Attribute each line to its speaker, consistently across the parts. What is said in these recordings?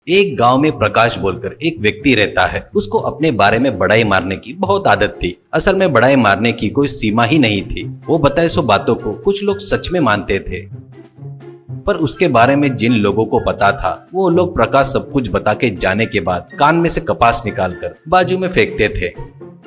Speaker 1: एक गांव में प्रकाश बोलकर एक व्यक्ति रहता है। उसको अपने बारे में बड़ाई मारने की बहुत आदत थी। असल में बड़ाई मारने की कोई सीमा ही नहीं थी। वो बताए सो बातों को कुछ लोग सच में मानते थे, पर उसके बारे में जिन लोगों को पता था वो लोग प्रकाश सब कुछ बता के जाने के बाद कान में से कपास निकालकर बाजू में फेंकते थे।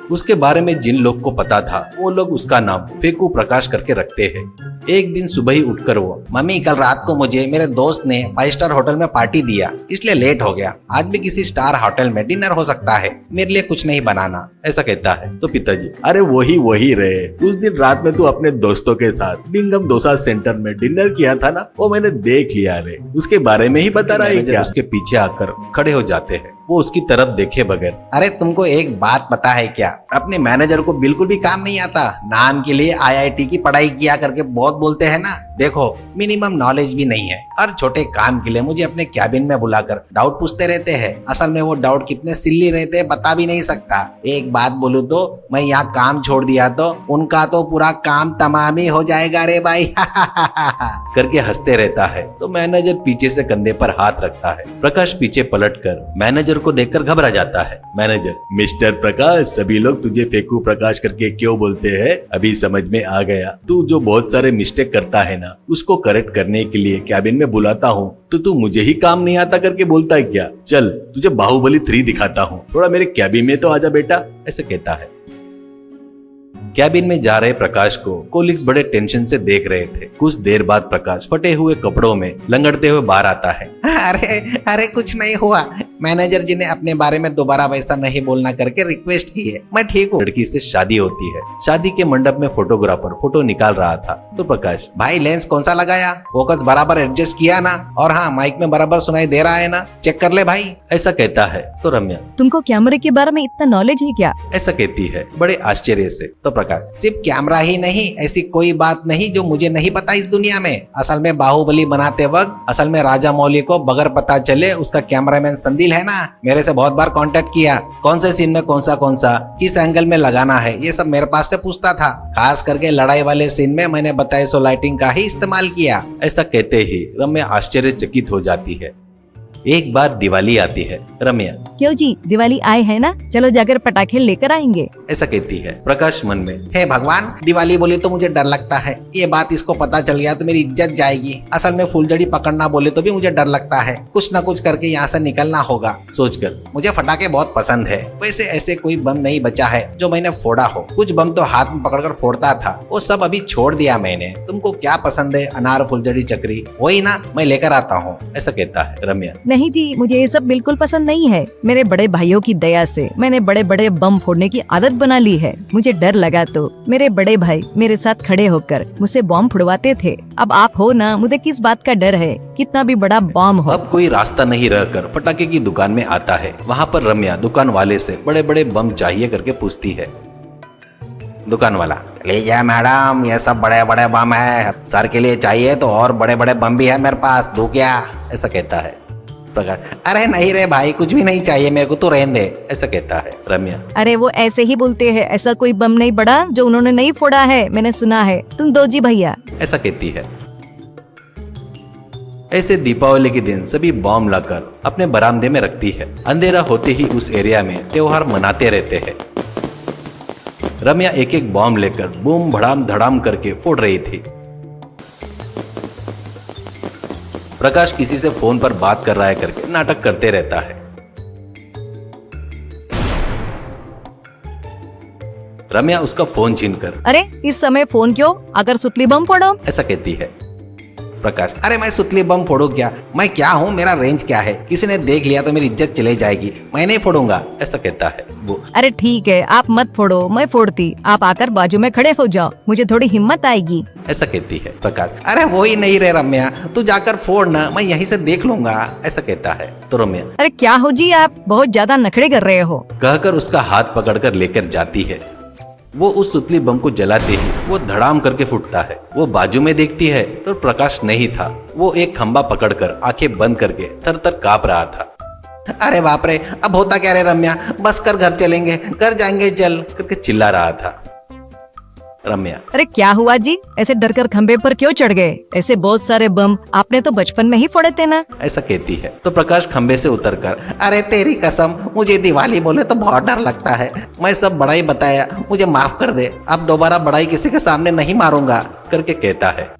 Speaker 1: उसके बारे में जिन लोग को पता था वो लोग उसका नाम फेकू प्रकाश करके रखते हैं। एक दिन सुबह ही उठकर वो, मम्मी कल रात को मुझे मेरे दोस्त ने 5 स्टार होटल में पार्टी दिया, इसलिए लेट हो गया। आज भी किसी स्टार होटल में डिनर हो सकता है, मेरे लिए कुछ नहीं बनाना, ऐसा कहता है। तो पिताजी, अरे वही रहे, उस दिन रात में तू अपने दोस्तों के साथ बिंगम डोसा सेंटर में डिनर किया था ना, वो मैंने देख लिया रे, उसके बारे में ही बता रहा है क्या? उसके पीछे आकर खड़े हो जाते हैं। वो उसकी तरफ देखे बगैर, अरे तुमको एक बात पता है क्या, अपने मैनेजर को बिल्कुल भी काम नहीं आता, नाम के लिए IIT की पढ़ाई किया करके बहुत बोलते हैं ना, देखो मिनिमम नॉलेज भी नहीं है। हर छोटे काम के लिए मुझे अपने कैबिन में बुलाकर डाउट पूछते रहते हैं। असल में वो डाउट कितने सिल्ली रहते हैं बता भी नहीं सकता। एक बात बोलूं तो मैं यहाँ काम छोड़ दिया तो उनका तो पूरा काम तमाम ही हो जाएगा रे भाई करके हंसते रहता है। तो मैनेजर पीछे से कंधे पर हाथ रखता है। प्रकाश पीछे पलटकर मैनेजर को देखकर घबरा जाता है। मैनेजर, मिस्टर प्रकाश, सभी लोग तुझे फेकू प्रकाश करके क्यों बोलते हैं, अभी समझ में आ गया। तू जो बहुत सारे मिस्टेक करता है ना, उसको करेक्ट करने के लिए कैबिन में बुलाता हूँ तो तू मुझे ही काम नहीं आता करके बोलता है क्या? चल तुझे बाहुबली 3 दिखाता हूँ, थोड़ा मेरे कैबिन में तो आजा बेटा, ऐसे कहता है। कैबिन में जा रहे प्रकाश को कोलिग्स बड़े टेंशन से देख रहे थे। कुछ देर बाद प्रकाश फटे हुए कपड़ों में लंगड़ते हुए बाहर आता है। अरे कुछ नहीं हुआ, मैनेजर जी ने अपने बारे में दोबारा वैसा नहीं बोलना करके रिक्वेस्ट की है, मैं ठीक हूँ। लड़की से शादी होती है। शादी के मंडप में फोटोग्राफर फोटो निकाल रहा था तो प्रकाश, भाई लेंस कौन सा लगाया, फोकस बराबर एडजस्ट किया ना, और हाँ माइक में बराबर सुनाई दे रहा है ना, चेक कर ले भाई, ऐसा कहता है। तो रम्या, तुमको कैमरे के बारे में इतना नॉलेज है क्या, ऐसा कहती है बड़े आश्चर्य से। तो प्रकाश, सिर्फ कैमरा ही नहीं, ऐसी कोई बात नहीं जो मुझे नहीं पता इस दुनिया में। असल में बाहुबली बनाते वक्त असल में राजा मौली को बगैर पता चले उसका कैमरामैन संदिल है ना, मेरे से बहुत बार कांटेक्ट किया, कौन से सीन में कौन सा किस एंगल में लगाना है, ये सब मेरे पास से पूछता था। खास करके लड़ाई वाले सीन में मैंने बताए सो लाइटिंग का ही इस्तेमाल किया। ऐसा कहते ही रम्या आश्चर्यचकित हो जाती है। एक बार दिवाली आती है। रम्या,
Speaker 2: क्यों जी, दिवाली आए है ना, चलो जाकर पटाखे लेकर आएंगे,
Speaker 1: ऐसा कहती है। प्रकाश मन में, हे भगवान, दिवाली बोले तो मुझे डर लगता है, ये बात इसको पता चल गया तो मेरी इज्जत जाएगी। असल में फुलझड़ी पकड़ना बोले तो भी मुझे डर लगता है, कुछ न कुछ करके यहाँ से निकलना होगा सोचकर। मुझे फटाके बहुत पसंद है, वैसे ऐसे कोई बम नहीं बचा है जो मैंने फोड़ा हो। कुछ बम तो हाथ में पकड़कर फोड़ता था, वो सब अभी छोड़ दिया मैंने। तुमको क्या पसंद है, अनार, फुलझड़ी, चक्री, वही ना, मैं लेकर आता हूँ, ऐसा कहता है। रम्या,
Speaker 2: नहीं जी, मुझे ये सब बिल्कुल पसंद नहीं है। मेरे बड़े भाइयों की दया से मैंने बड़े बड़े बम फोड़ने की आदत बना ली है। मुझे डर लगा तो मेरे बड़े भाई मेरे साथ खड़े होकर मुझसे बम फुड़वाते थे। अब आप हो ना, मुझे किस बात का डर है, कितना भी बड़ा बम हो।
Speaker 1: अब कोई रास्ता नहीं रहकर फटाके की दुकान में आता है। वहाँ पर रम्या दुकान वाले से बड़े बड़े बम चाहिए करके पूछती है। दुकान वाला, लीजिए मैडम, ये सब बड़े बड़े बम है, सर के लिए चाहिए तो और बड़े बड़े बम भी है मेरे पास, दो क्या, ऐसा कहता है। प्रकाश, अरे नहीं रे भाई, कुछ भी नहीं चाहिए मेरे को, तो रहने दे, ऐसा कहता है। रम्या, अरे
Speaker 2: वो ऐसे ही बोलते हैं, ऐसा कोई बम नहीं पड़ा जो उन्होंने नहीं फोड़ा है, मैंने सुना है, तुम दो जी भैया,
Speaker 1: ऐसा कहती है। ऐसे दीपावली के दिन सभी बम लाकर अपने बरामदे में रखती है। अंधेरा होते ही उस एरिया में त्योहार मनाते रहते हैं। रम्या एक एक बम लेकर बूम भड़ाम धड़ाम करके फोड़ रही थी। प्रकाश किसी से फोन पर बात कर रहा है करके नाटक करते रहता है। रम्या उसका फोन छीनकर,
Speaker 2: अरे इस समय फोन क्यों, अगर सुतली बम फोड़ो,
Speaker 1: ऐसा कहती है। प्रकाश, अरे मैं सुतली बम फोड़ू क्या, मैं क्या हूँ, मेरा रेंज क्या है, किसी ने देख लिया तो मेरी इज्जत चली जाएगी, मैं नहीं फोड़ूंगा, ऐसा कहता है वो।
Speaker 2: अरे ठीक है, आप मत फोड़ो, मैं फोड़ती, आप आकर बाजू में खड़े हो जाओ, मुझे थोड़ी हिम्मत आएगी,
Speaker 1: ऐसा कहती है। प्रकाश, अरे वो ही नहीं रे रम्या, तू जाकर फोड़ ना, मैं यहीं से देख लूंगा, ऐसा कहता है। तो रम्या,
Speaker 2: अरे क्या हो जी, आप बहुत ज्यादा नखरे कर रहे हो,
Speaker 1: कहकर उसका हाथ पकड़कर लेकर जाती है। वो उस सुतली बम को जलाते ही वो धड़ाम करके फूटता है। वो बाजू में देखती है तो प्रकाश नहीं था। वो एक खंबा पकड़कर आंखें बंद करके थर थर कांप रहा था। अरे बाप रे, अब होता क्या रे रम्या, बस कर, घर चलेंगे, घर जाएंगे चल, करके चिल्ला रहा था। रम्या,
Speaker 2: अरे क्या हुआ जी, ऐसे डर कर खंबे पर क्यों चढ़ गए? ऐसे बहुत सारे बम आपने तो बचपन में ही फोड़े थे ना।
Speaker 1: ऐसा कहती है। तो प्रकाश खंबे से उतरकर, अरे तेरी कसम, मुझे दिवाली बोले तो बहुत डर लगता है। मैं सब बड़ाई बताया, मुझे माफ कर दे। अब दोबारा बड़ाई किसी के सामने नहीं मारूंगा करके कहता है।